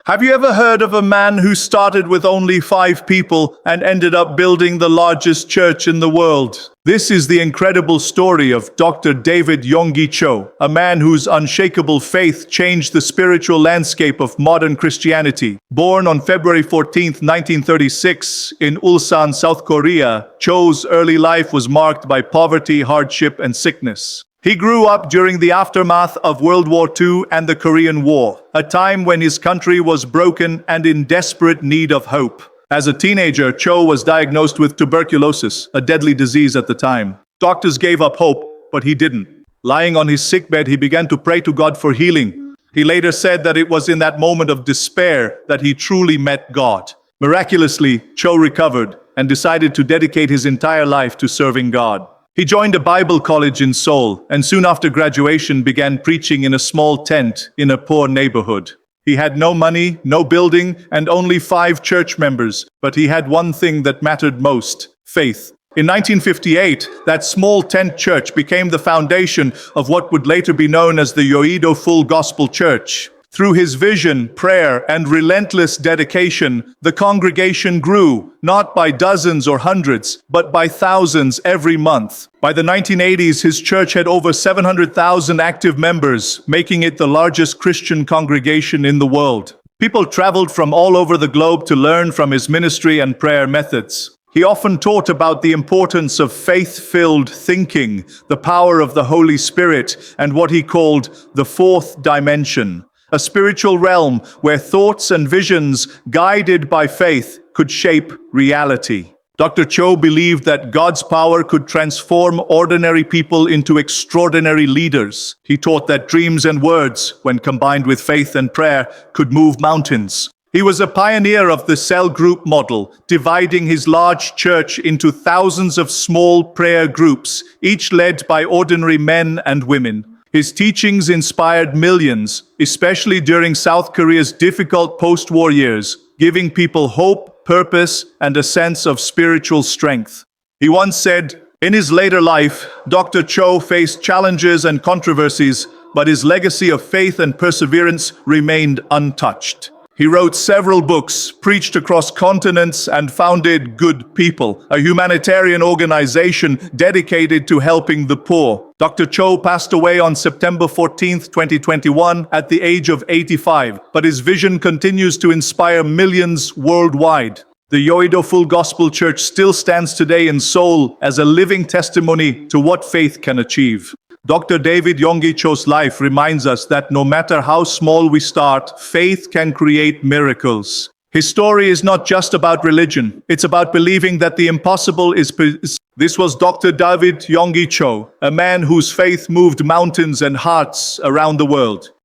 Have you ever heard of a man who started with only 5 people and ended up building the largest church in the world? This is the incredible story of Dr. David Yonggi Cho, a man whose unshakable faith changed the spiritual landscape of modern Christianity. Born on February 14, 1936, in Ulsan, South Korea, Cho's early life was marked by poverty, hardship, and sickness. He grew up during the aftermath of World War II and the Korean War, a time when his country was broken and in desperate need of hope. As a teenager, Cho was diagnosed with tuberculosis, a deadly disease at the time. Doctors gave up hope, but he didn't. Lying on his sickbed, he began to pray to God for healing. He later said that it was in that moment of despair that he truly met God. Miraculously, Cho recovered and decided to dedicate his entire life to serving God. He joined a Bible college in Seoul and soon after graduation began preaching in a small tent in a poor neighborhood. He had no money, no building, and only 5 church members, but he had one thing that mattered most: faith. In 1958, that small tent church became the foundation of what would later be known as the Yoido Full Gospel Church. Through his vision, prayer, and relentless dedication, the congregation grew, not by dozens or hundreds, but by thousands every month. By the 1980s, his church had over 700,000 active members, making it the largest Christian congregation in the world. People traveled from all over the globe to learn from his ministry and prayer methods. He often taught about the importance of faith-filled thinking, the power of the Holy Spirit, and what he called the fourth dimension. A spiritual realm where thoughts and visions, guided by faith, could shape reality. Dr. Cho believed that God's power could transform ordinary people into extraordinary leaders. He taught that dreams and words, when combined with faith and prayer, could move mountains. He was a pioneer of the cell group model, dividing his large church into thousands of small prayer groups, each led by ordinary men and women. His teachings inspired millions, especially during South Korea's difficult post-war years, giving people hope, purpose, and a sense of spiritual strength. He once said, "In his later life, Dr. Cho faced challenges and controversies, but his legacy of faith and perseverance remained untouched." He wrote several books, preached across continents, and founded Good People, a humanitarian organization dedicated to helping the poor. Dr. Cho passed away on September 14, 2021, at the age of 85, but his vision continues to inspire millions worldwide. The Yoido Full Gospel Church still stands today in Seoul as a living testimony to what faith can achieve. Dr. David Yonggi Cho's life reminds us that no matter how small we start, faith can create miracles. His story is not just about religion, it's about believing that the impossible is This was Dr. David Yonggi Cho, a man whose faith moved mountains and hearts around the world.